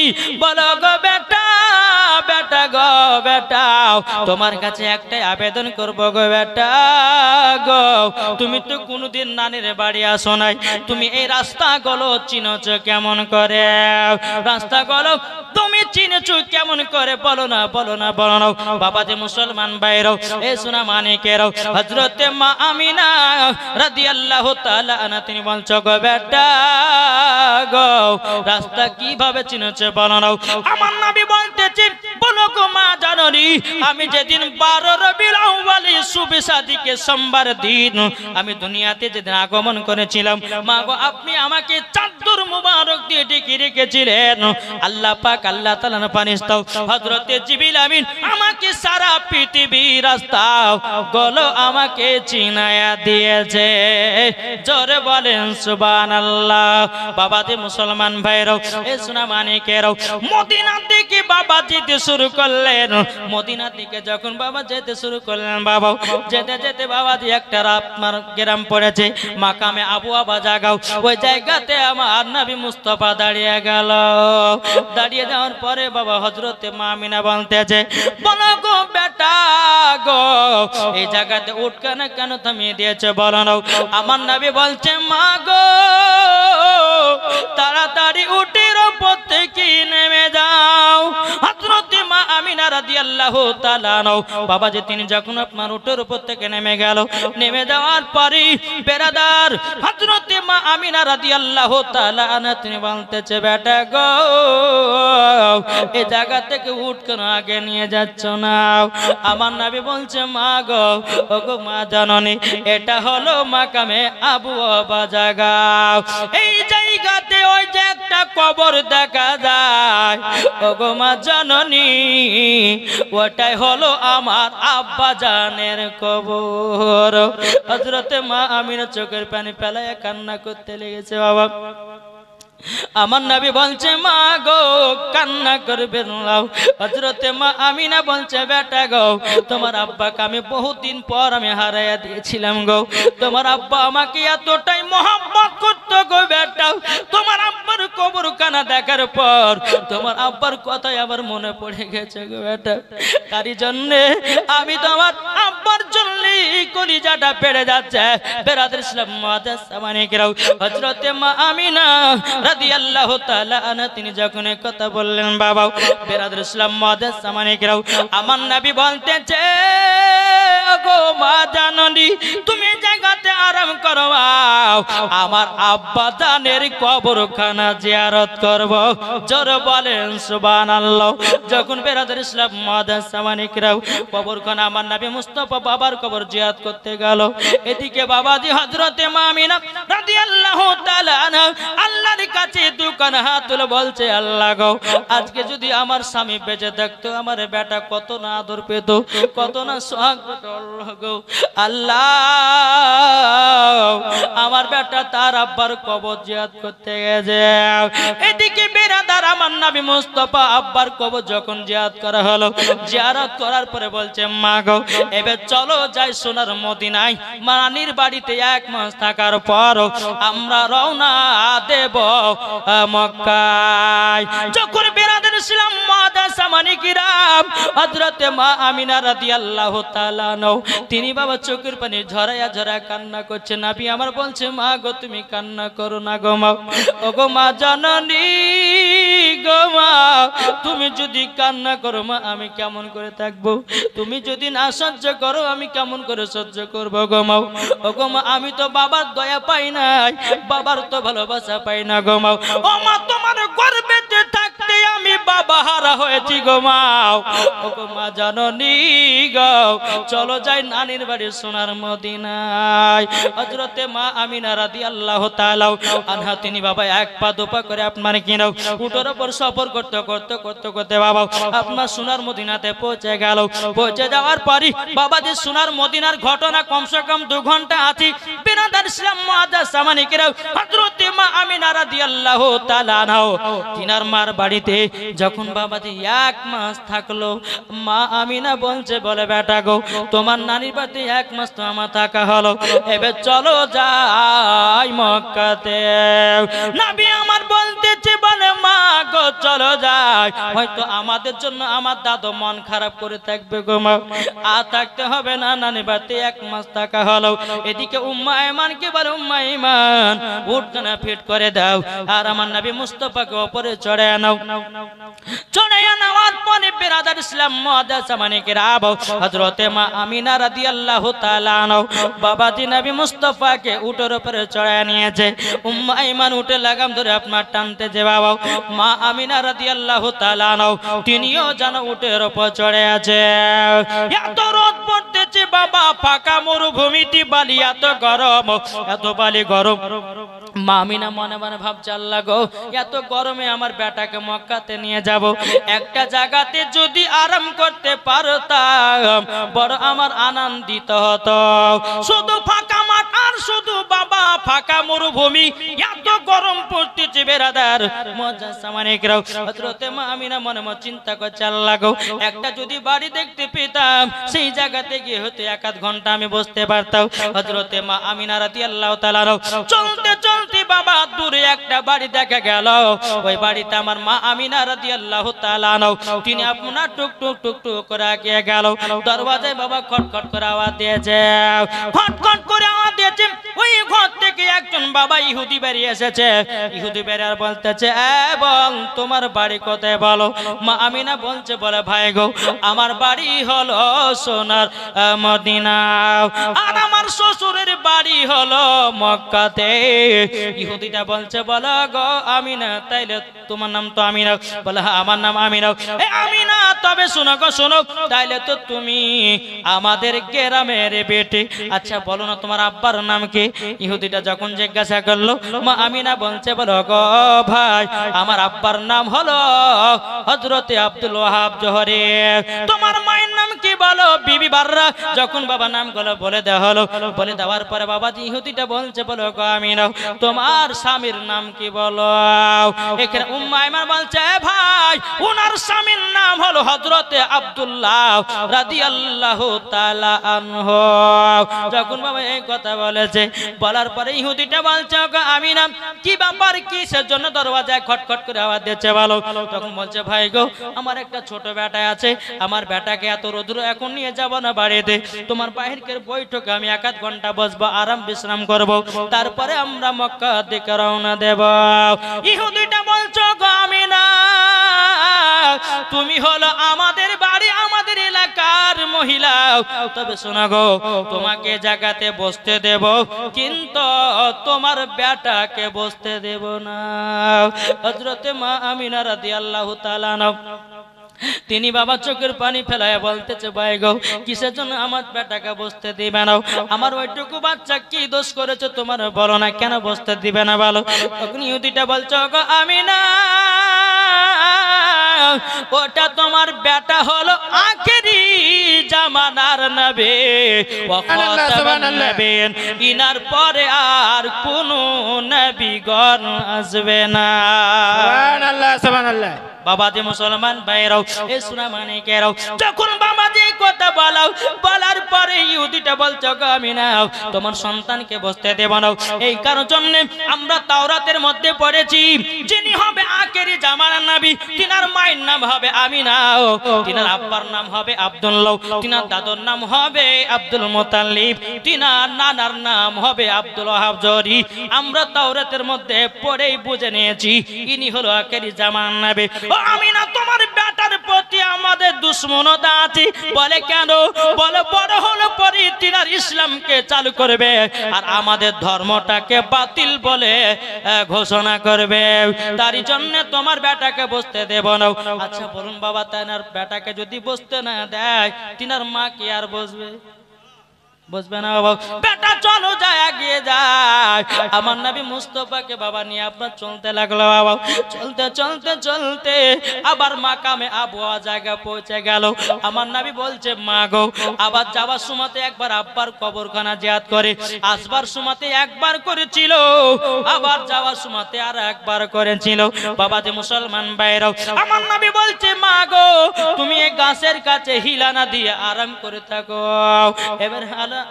বলো গো বেটা বেটা গো বেটা তোমার কাছে একটাই আবেদন করব গো বেটা গো তুমি তো কোনোদিন নানির বাড়ি আসো নাই তুমি এই রাস্তাগুলো চিনোছো কেমন করে রাস্তাগুলো তুমি চিনেছো কেমন করে বলো না বলো না বলো না বাবাজি মুসলমান ভাইরাও এ সোনা মানিকেরাও হযরতে মা আমিনা রাদিয়াল্লাহু তাআলা আনহা তিনি বলছো গো বেটা গো রাস্তা কিভাবে চিনেছো বলো না আমার নবী বলতেছে বলো গো মা জাননি আমি যেদিন 12 রবিউল আউয়াল শুভে সাদিকে সোমবার দিন আমি দুনিয়াতে যেদিন আগমন করেছিলাম মা গো আপনি আমাকে চাদর মুবারক দিয়ে ঢেকে রেখেছিলেন আল্লাহ পাক আল্লাহ তাআলার ফেরেশতা হযরতে জিবরিল আমিন আমাকে সারা পৃথিবীর রাস্তা গুলো আমাকে চিনায়া দিয়েছে জোরে বলেন সুবহানাল্লাহ বাবাজি মুসলমান ভাইরাও এ সোনা মানিকেরাও মদিনা থেকে বাবা যেতে শুরু করলেন মদিনা থেকে যখন বাবা যেতে শুরু করলেন বাবা যেতে যেতে বাবাজি একটা আপনার গ্রাম পড়েছে মাকামে আবু আবা জাগাও ওই জায়গাতে আমার নবী মুস্তাফা দাঁড়িয়ে গেল দাঁড়িয়ে যাওয়ার পরে বাবা হযরতে মা আমিনা বলতেছে বলো গো বেটা গো এই জায়গাতে উঠ কেন থামিয়ে দিয়েছে বলো না আমার নবী বলছে মা গো তাড়াতাড়ি উটের উপর থেকে নেমে যাও হযরতে মা আমিনা রাদিয়াল্লাহু তাআলা বাবা যে তিনি যখন আপনার উটের উপর থেকে নেমে গেল নেমে যাওয়ার পরে বেরাদার হযরতে মা আমিনা রাদিয়াল্লাহু তাআলা আনহা তিনি বলতেছে বেটা গো এই জায়গা থেকে উট কেন আগে নিয়ে যাচ্ছ না আমার নবী বলছে মা গো ও গো মা জাননি এটা হলো মাকামে আবু আবা জায়গা এই জায়গাতে ওই যে একটা কবর দেখা যায় ও গো মা জাননি ওটাই হলো আমার আব্বা জানের কবর হযরতে মা আমিনা চোখের পানি ফেলায় কান্না করতে লেগেছে বাবা আমার নবী বলছে মা গো কান্না করবেন না হযরতে মা আমিনা বলছে বেটা গো তোমার আব্বাকে আমি বহুদিন পর আমি হারাইয়া দিয়েছিলাম গো তোমার আব্বা আমাকে এতটাই মহব্বত করতো গো বেটা তোমার আব্বার কবরখানা দেখার পর তোমার আব্বার কথাই আবার মনে পড়ে গেছে গো বেটা তারই জন্য আমি তোমার আব্বার জন্য কলিজাটা পেড়ে যাচ্ছে বেরাদার ইসলাম মুআদ্দাস সামানিকেরাও হযরতে মা আমিনা রাদিয়াল্লাহু তাআলা আনহা তিনি যখন এই কথা বললেন বাবা বেরাদার ইসলাম মুআদ্দাস সামানিকেরাও আমার নবী বলতেছে ওগো মা জাননি তুমি জায়গাতে আরাম করো আমার আব্বা জানের কবরখানা জিয়ারত করব জোরে বলেন সুবহানাল্লাহ যখন বেরাদার ইসলাম মুআদ্দাস সামানিকেরাও কবরখানা আমার নবী মুস্তাফা বাবার কবর জিয়ারত করতে গেল এদিকে বাবাজি হযরতে মা আমিনা রাদিয়াল্লাহু তাআলা আনহা আল্লাহর কাছে দুকান হাত তুলে বলছে আল্লাহ গো আজকে যদি আমার স্বামী বেঁচে থাকতো আমার বেটা কত না আদর পেত কত না সোহাগ পেত আল্লাহ গো আল্লাহ আমার বেটা তার আব্বার কবর জিয়ারত করতে গেছে। এদিকে বেরাদার আমার নবী মুস্তাফা আব্বার কবর যখন জিয়ারত করা হলো, জিয়ারত করার পরে বলছে মা গো এবার চলো যাই সোনার মদিনায়, নানির বাড়িতে 1 মাস থাকার পর আমরা রওনা দেব মক্কায়। যখন বেরাদার ইসলাম মাদার সামানি কিরাম হযরতে মা আমিনা রাদিয়াল্লাহু তাআলা নও তিনি বাবা চোখের পানি ঝরায়া ঝরা কান্না করছে। নবী আমার বলছে মা গো তুমি কান্না করো না গো মা, ও গো মা জননী গো মা, তুমি যদি কান্না করো মা আমি কেমন করে থাকবো, তুমি যদি না সহ্য করো আমি কেমন করে সহ্য করবো গো মা। ও গো মা আমি তো বাবার দয়া পাই নাই, বাবার তো ভালোবাসা পাই না গো মা। ও মা তোমার গর্ভেতে থাকতে আমি বাবা হারা হয়েছি গো মা। ও গো মা জননী গো চলো যাই নানির বাড়ি সোনার মদিনায়। হযরতে মা আমিনা রাদিয়াল্লাহু তাআলা আনহা তিনি বাবা 1 পা 2 পা করে আপনার কিনাও উটের উপর সফর করতে করতে করতে করতে বাবা আপনার সোনার মদিনাতে পৌঁছে গেল। পৌঁছে যাওয়ার পরই বাবা যে সোনার মদিনার ঘটনা কমসে কম 2 ঘন্টা আছে। বেরাদার ইসলাম মুআজ্জাজ সামানি কিরাম হযরতে মা আমিনা রাদিয়াল্লাহু তাআলা আনহা তিনার মার বাড়িতে যখন বাবাজি 1 মাস থাকলো, মা আমিনা বলছে বলে বেটা গো তোমার নানির বাড়িতে 1 মাস তো আমার থাকা হলো, এবার চলো যাই মক্কাতে। নবী আমার বলতেছে বলে মা গো চলো যাই, হয়তো আমাদের জন্য আমার দাদু মন খারাপ করে থাকবে গো মা, আর থাকতে হবে না, নানির বাড়িতে 1 মাস থাকা হলো। এদিকে উম্মা ইমান কি বলে উম্মা ইমান উঠখানা ফিট করে দাও আর আমার নবী মুস্তাফাকে উপরে চড়ে নাও। চড়ে নেওয়ার পরে বেরাদার ইসলাম মুআজ্জাজ সামানি কিরাম হযরতে মা আমিনা রাদিয়াল্লাহু তাআলা আনহা বাবাজি নবী মুস্তাফাকে উটের উপরে চড়ায় নিয়েছে। উম্মা ইমান উটে লাগাম ধরে আপনার টানতে যে বাবা মা আমিনা রাদিয়াল্লাহু তাআলা আনহা তিনিও যেন উটের উপর চড়ে আছে। এত রোদ পড়তেছে বাবা, ফাঁকা মরুভূমিতে বালি এত গরম, এত বালি গরম। মা আমিনা মনে মনে ভাবছে আল্লাহ গো এত গরমে আমার বেটাকে মক্কাতে নিয়ে যাব, একটা জায়গাতে যদি আরাম করতে পারতাম বড় আমার আনন্দিত হতো। শুধু ফাঁকা মাঠ আর শুধু বাবা ফাঁকা মরুভূমি, এত গরম পড়তেছে বেরাদার মুআজ্জাজ সামানি কিরাম হযরতে মা আমিনা মনে মনে চিন্তা করছে আল্লাহ গো একটা যদি বাড়ি দেখতে পেতাম সেই জায়গাতে গিয়ে হতে 1-2 ঘন্টা আমি বসতে পারতাম। হযরতে মা আমিনা রাদিয়াল্লাহু তাআলা চলতে চলতে বাবা দূরে একটা বাড়ি দেখা গেল। ওই বাড়িতে আমার মা আমিনা রাদিয়াল্লাহু তাআলা তিনি আপনার টুক টুক টুক টুক করে এগিয়ে গেল। দরওয়াজায় বাবা খটখট করে আওয়াজ দিয়েছে, খটখট করে আওয়াজ দিয়েছে। ওই ঘর থেকে একজন বাবা ইহুদি বেরিয়ে এসেছে। ইহুদি বেরিয়ে বলতেছে এবং তোমার বাড়ি কোথায় বলো। মা আমিনা বলছে বলে ভাই গো আমার বাড়ি হলো সোনার মদিনা আর আমার শ্বশুরের বাড়ি হলো মক্কাতে। ইহুদিটা বলছে বলো গো আমিনা তাইলে তোমার নাম তো আমিনা, বলে হ্যাঁ আমার নাম আমিনা। এই আমিনা তবে শোনো গো শোনো, তাইলে তো তুমি আমাদের গ্রামের বেটে, আচ্ছা বলো না তোমার আব্বার নাম কি? ইহুদিটা যখন জিজ্ঞাসা করলো মা আমিনা বলছে বলো গো ভাই আমার আব্বার নাম হলো হযরতে আব্দুল ওয়াহাব জোহরি। তোমার মায়ের নাম কি বলো? বিবি বাররা। যখন বাবা নাম গুলো বলে দেওয়া হলো, বলে দেওয়ার পরে বাবাজি ইহুদিটা বলছে বলো গো আমিনা তোমার স্বামীর নাম কি বলো। এখানে উম্মা ইমান বলছে ভাই ওনার স্বামীর নাম হলো হযরতে আব্দুল্লাহ রাদিয়াল্লাহু তাআলা আনহু। যখন বাবা এই কথা বলেছে বলার পরে ইহুদিটা বলছে গো আমিনা কি ব্যাপার কিসের জন্য দরওয়াজায় খটখট করে আওয়াজ দিচ্ছে বলো। তখন বলছে ভাই গো আমার একটা ছোট বেটা আছে, আমার বেটাকে এত রোদ্র এখন নিয়ে যাব না বাড়িতে, তোমার বাহিরের বৈঠকে আমি 1-2 ঘন্টা বসবো, আরাম বিশ্রাম করব, তারপরে আমরা মক্কা দিকে রওনা দেব। ইহুদিটা বলছো গো আমিনা তুমি হলো আমাদের বাড়ি আমাদের এলাকার মহিলা, তবে শোনো গো তোমাকে জায়গাতে বসতে দেব কিন্তু তোমার বেটাকে বসতে দেব না। হযরতে মা আমিনা রাদিয়াল্লাহু তাআলা তিনি বাবা চোখের পানি ফেলায় বলতেছে ভাই গো কিসের জন্য আমার বেটাকে বসতে দিবে না? আমার ওইটুকু বাচ্চা কি দোষ করেছে তোমার বলো না, কেন বসতে দিবে না বলো। তখন ইহুদিটা বলছো গো আমিনা ওটা তোমার বেটা হলো আখেরি জামানার নবী ওয়া খাতামান নবীন ইনার পরে আর কোনো নবীগণ আসবে না সুবহানাল্লাহ সুবহানাল্লাহ বাবাজি মুসলমান ভাইরাও এ সোনা মানিকেরাও যখন বাবাজি কথা বলার পরে ইহুদিটা বলছো গো আমি না তোমার সন্তানকে বসতে দেব না এই কারণের জন্য আমরা তাওরাতের মধ্যে পড়েছি যিনি হবে আখেরি জামানার নবী তিনার মায়ের নাম হবে আমিনা তিনার আব্বার নাম হবে আব্দুল্লাহ তিনার দাদুর নাম হবে আব্দুল মুতাল্লিব তিনার নানার নাম হবে আব্দুল ওয়াহাব জরি আমরা তাওরাতের মধ্যে পড়েই বুঝে নিয়েছি ইনি হলো আখেরি জামানার নবী ও আমিনা তোমার বেটার প্রতি আমাদের দুশমনতা আছে বলে কেন বলে বড় হলে পরে তিনার ইসলামকে চালু করবে আর আমাদের ধর্মটাকে বাতিল বলে ঘোষণা করবে তারই জন্য তোমার বেটাকে বসতে দেব না আচ্ছা বলুন বাবা তার বেটাকে যদি বসতে না দেয় তিনার মা কি আর বসবে বুঝবে না বাবা বেটা চলো যায় এগিয়ে যায় আমার নবী মুস্তাফাকে বাবা নিয়ে আপনার চলতে লাগলো বাবা চলতে চলতে চলতে আবার মাকামে আবওয়া জায়গা পৌঁছে গেল আমার নবী বলছে মা গো আবার যাওয়ার সময়তে একবার আব্বার কবরখানা জিয়ারত করে আসবার সময়তে একবার করেছিল আবার যাওয়ার সময়তে আর একবার করেছিল বাবা যে মুসলমান ভাইরাও আমার নবী বলছে মা গো তুমি এই গাছের কাছে হিলানা দিয়ে আরাম করে থাকো এবার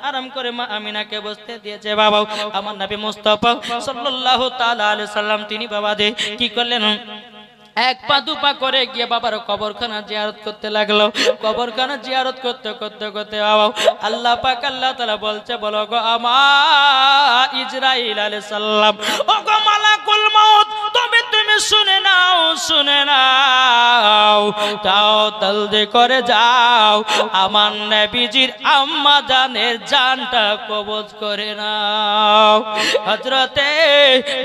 আরাম করে মা আমিনাকে বসতে দিয়েছে বাবা আমার নবী মুস্তাফা সাল্লাল্লাহু তাআলা আলাইহি সাল্লাম তিনি বাবা দে কি করলেন এক পা দুপা করে গিয়ে বাবার কবরখানা জিয়ারত করতে লাগলো কবরখানা জিয়ারত করতে করতে করতে বাবা আল্লাহ পাক আল্লাহ তাআলা বলছে বলো গো আমার ইসরাইল আলাইহিস সালাম ও গো মালাকুল মউত তুমি শুনে নাও তাও জলদি করে যাও আমার নবীজির আম্মা জানের জানটা কবজ করে নাও হযরতে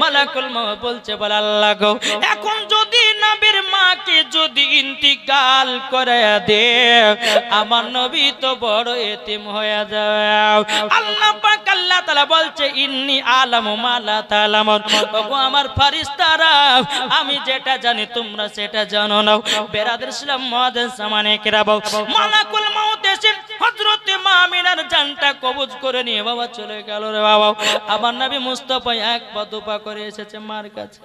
মালাকুল মউত বলছে বল আল্লাহ গো এখন যদি নবীর মাকে যদি ইন্তিকাল করে দে আমার নবী তো বড় এতিম হয়ে যাবে আল্লাহ পাক আল্লাহ তাআলা বলছে ইন্নী আলামু মা লা তা'লামুন ওগো আমার ফেরেশতারা আমি যেটা জানি তোমরা সেটা জানো না বেরাদর ইসলাম মুআজ্জিজ জামানে কিরাম মালাকুল মউত এসে হযরতে মা আমিনার জানটা কবজ করে নিয়ে বাবা চলে গেল রে বাবা আমার নবী মুস্তাফা এক পা দুপা করে এসেছে মার কাছে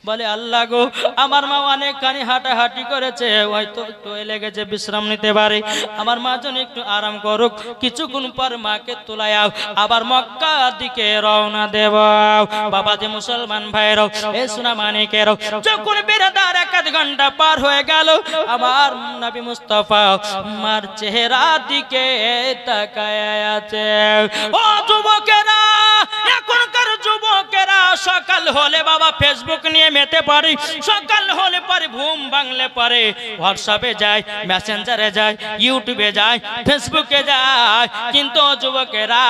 বলে আল্লাহ গো আমার মা অনেকখানি হাঁটাহাঁটি করেছে হয়তো একটু লেগেছে বিশ্রাম নিতে পারে আমার মা যেন একটু আরাম করুক কিছুক্ষণ পর মাকে তোলায় আবার মক্কা দিকে রওনা দেব বাবা যে মুসলমান ভাইরাও এ সোনা মানিকেরাও যখন বেরাদার এক ঘন্টা পার হয়ে গেল আমার নবী মুস্তাফা মার চেহারা দিকে তাকায় আছে ও যুবকেরা এখনকার যুবকেরা সকাল হলে বাবা ফেসবুক নিয়ে মেতে পারি সকাল হলে পরে ঘুম ভাঙলে পরে হোয়াটসঅ্যাপে যায় মেসেঞ্জারে যায় ইউটিউবে যায় ফেসবুকে যায় কিন্তু যুবকেরা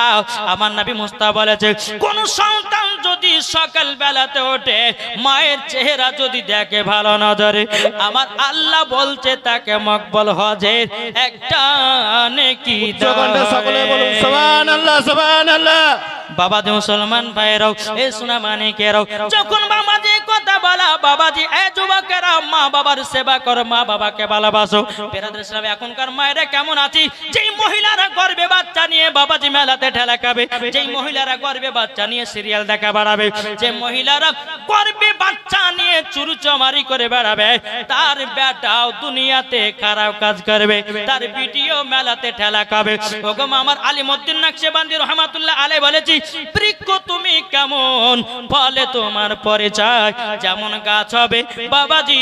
আমার নবী মুস্তাফা বলেছে কোন সন্তান যদি সকাল বেলাতে ওঠে মায়ের চেহারা যদি দেখে ভালো নজরে আমার আল্লাহ বলছে তাকে মকবুল হজের একটা নেকি সকলে বলুন সুবহানাল্লাহ সুবহানাল্লাহ বাবা যে মুসলমান ভাইরাও এ সোনা মানিকেরাও যখন বাবাজি কথা বলা বাবাজি এ যুবকেরা মা বাবার সেবা করো মা বাবাকে ভালোবাসো বেরাদর ইসলাম এখনকার মায়েরা কেমন আছে যেই মহিলারা গর্ভে বাচ্চা নিয়ে বাবাজি মেলাতে ঠেলা খাবে যেই মহিলারা গর্ভে বাচ্চা নিয়ে সিরিয়াল দেখা বাড়াবে যে মহিলারা গর্ভে বাচ্চা নিয়ে চুরুচমারি করে বেড়াবে তার বেটাও দুনিয়াতে খারাপ কাজ করবে তার ভিডিও মেলাতে ঠেলা খাবে ওগো আমার আলিমউদ্দিন নকশবন্দি রহমাতুল্লাহ আলাইহি বলেছি বৃক্ষ তুমি কেমন ফলে তোমার পরিচয় যেমন গাছ হবে বাবাজি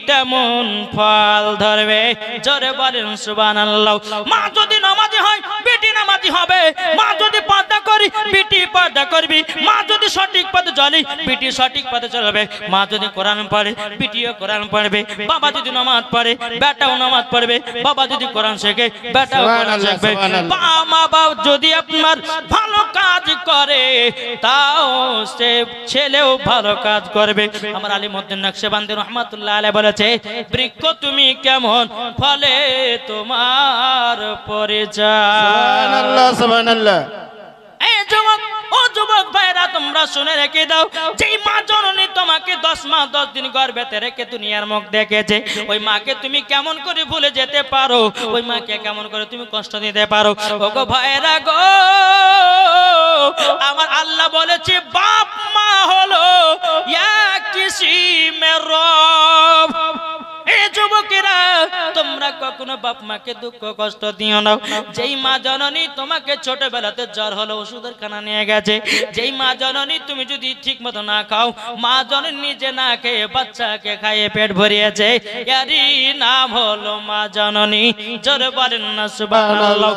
তেমন ফল ধরবে জোরে বলেন সুবহানাল্লাহ মা যদি নামাজি হয় বেটি নামাজি হবে মা যদি পর্দা করি বেটি পর্দা করবি মা যদি সঠিক পথে চলে বেটি সঠিক পথে চলবে মা যদি কোরআন পড়ে বেটিও কোরআন পড়বে বাবা যদি নামাজ পড়ে বেটাও নামাজ পড়বে বাবা যদি কোরআন শেখে বেটাও কোরআন শিখবে মা বাবা যদি আপনার ভালো কাজ করে তাও সে ছেলেও ভালো কাজ করবে আমার আলিমউদ্দিন নকশবন্দি রহমাতুল্লাহ আলাইহি বলেছে বৃক্ষ তুমি কেমন ফলে তোমার পরিচয় সুবহানাল্লাহ সুবহানাল্লাহ এই যুবক ও যুবক ভাইরা তোমরা শুনে রেখে দাও যেই মা জননী তোমাকে 10 মাস 10 দিন গর্ভেতে রেখে দুনিয়ার মুখ দেখেছে, ওই মাকে তুমি কেমন করে ভুলে যেতে পারো? ওই মাকে কেমন করে তুমি কষ্ট দিতে পারো? ওগো ভাইরা গো, আমার আল্লাহ বলেছে বাপ মা হলো এক কিসিমের রব। এই যুবকেরা, তোমরা কখনো বাপ মাকে দুঃখ কষ্ট দিও না। যেই মা জননী তোমাকে ছোটবেলাতে জ্বর হলো ওষুধের খানা নিয়ে গেছে, যেই মা জননী তুমি যদি ঠিক মতো না খাও, মা জননী নিজে না খেয়ে বাচ্চাকে খাইয়ে পেট ভরিয়েছে, এরই নাম হলো মা জননী। জোরে বলেন না সুবহানাল্লাহ।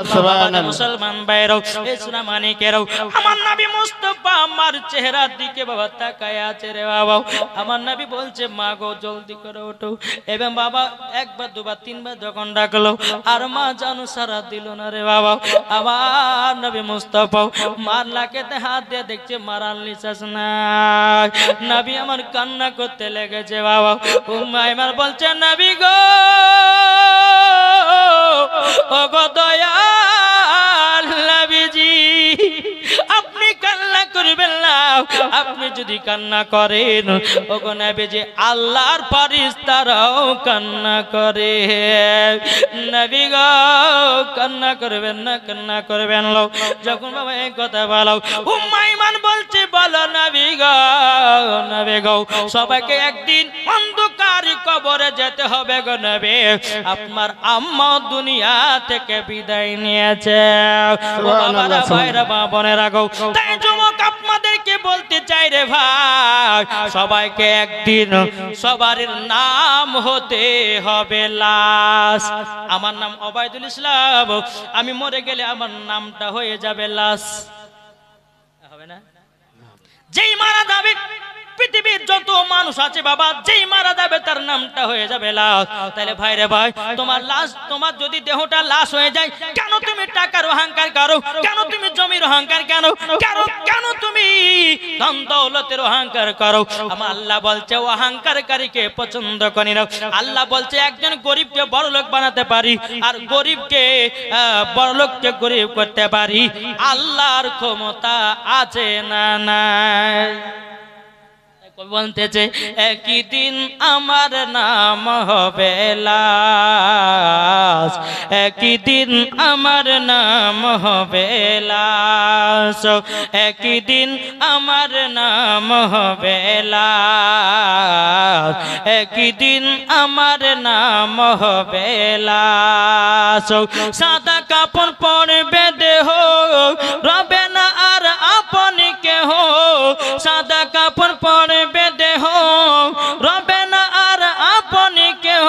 মুসলমান ভাইরাও, এই সোনা মানিকেরাও, আমার নবী মুস্তাফা আমার চেহারার দিকে বাবা তাকায় আছে রে বাবা। আমার নবী বলছে মা গো জলদি করে ওঠো। এবং বাবা একবার দুবার তিনবার যখন ডাকলো আর মা জানো সারা দিল না রে বাবা। আমার নবী মুস্তাফা মার লাকেতে হাত দিয়ে দেখছে মারার নিঃশ্বাস নাই। নবী আমার কান্না করতে লেগেছে বাবা। উম্মে আইমান বলছে নবী গো, ও গো দয়াল নবীজি, আপনি কান্না করবেন না। আপনি যদি কান্না করেন ওগো নবীজি, আল্লাহর ফেরেশতারাও কান্না করে। নবী গো কান্না করবেন না, কান্না করবেন না। যখন বাবা এই কথা বলো, উম্মে আইমান বলছে বলো নবী গো, নবী গো, সবাইকে একদিন অন্ধকার কবরে যেতে হবে গো নবী। আপনার আম্মা দুনিয়া থেকে বিদায় নিয়েছে। ও বাবারা ভাইরা বোনেরা গো, তাই যুবক আপনাদেরকে বলতে চাই রে ভাই, সবাইকে একদিন সবার নাম হতে হবে লাশ। আমার নাম ওবায়দুল ইসলাম, আমি মরে গেলে আমার নামটা হয়ে যাবে লাশ, হবে না? যেই মারা যাবে পৃথিবীর যত মানুষ আছে বাবা, যেই মারা যাবে তার নামটা হয়ে যাবে লাশ। তাহলে ভাই রে ভাই, তোমার লাশ, তোমার যদি দেহটা লাশ হয়ে যায়, কেন তুমি টাকার অহংকার করো? কেন তুমি জমির অহংকার কেন? কেন তুমি ধন দৌলতের অহংকার করো? আমার আল্লাহ বলছে অহংকারকারীকে পছন্দ করি না। আল্লাহ বলছে একজন গরিবকে বড়লোক বানাতে পারি, আর গরিবকে বড়লোককে গরিব করতে পারি। আল্লাহর ক্ষমতা আছে না নাই? বলতেছে একই দিন আমার নাম হবে লাশ, একই দিন আমার নাম হবে লাশ, একই দিন আমার নাম হবে লাশ, একই দিন আমার নাম হবে লাশ। সাদা কাপড় পরবে দেহ, রবে না আর আপন কেহ। সাদা কাপড় পরবে দেহ, রবে না আর আপন কেহ।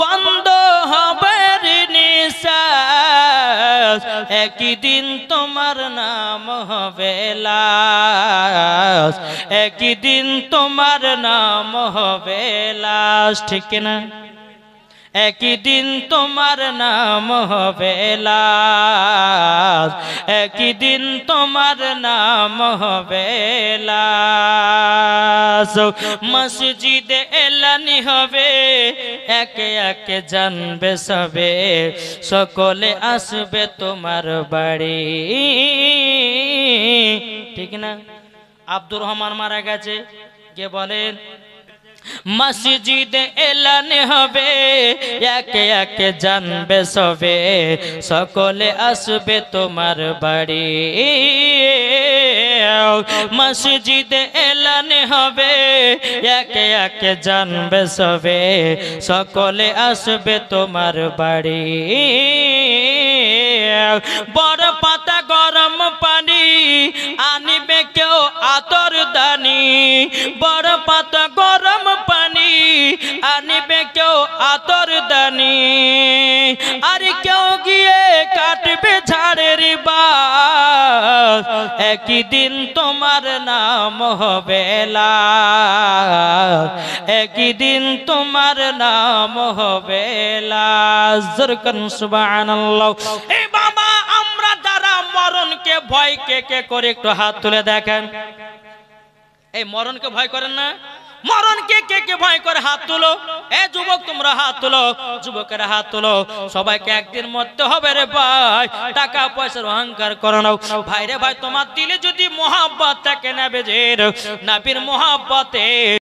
বন্ধ হবে নিঃশ্বাস, একই দিন তোমার নাম হবে লাশ, একই দিন তোমার নাম হবে লাশ। ঠিক না? একই দিন তোমার নাম হবে লাশ, একই দিন তোমার নাম হবে লাশ। মসজিদে এলানি হবে, একে একে জানবে সবে, সকলে আসবে তোমার বাড়ি। ঠিক না? আব্দুর রহমান মারা গেছে, কে বলেন? মসজিদে এলান হবে, একে একে জানবে সবে, সকলে আসবে তোমার বাড়ি। মসজিদে এলান হবে, একে একে জানবে সবে, সকলে আসবে তোমার বাড়ি। বড় পাতা গরম পানি আনিবে কেউ আতর দানি, বড় পাতা গরম পানি আনিবে কেউ আতর দানি, আর কেউ গিয়ে কাটবে ঝাড়ের বাস। একই দিন তোমার নাম হবে লাশ, একই দিন তোমার নাম হবে লাশ। সুবহানাল্লাহ। এই বাবা, আমরা যারা মরণকে ভয় কে কে করে একটু হাত তুলে দেখেন। এই মরণকে ভয় করেন না? মরণকে কে কে ভয় করে হাত তুলো। এ যুবক তোমরা হাত তুলো, যুবকেরা হাত তুলো। সবাইকে একদিন মরতে হবে রে ভাই, টাকা পয়সার অহংকার করো না ভাই রে ভাই। তোমার দিলে যদি মহাব্বত থাকে নবীজির, নবীর মহাব্বতে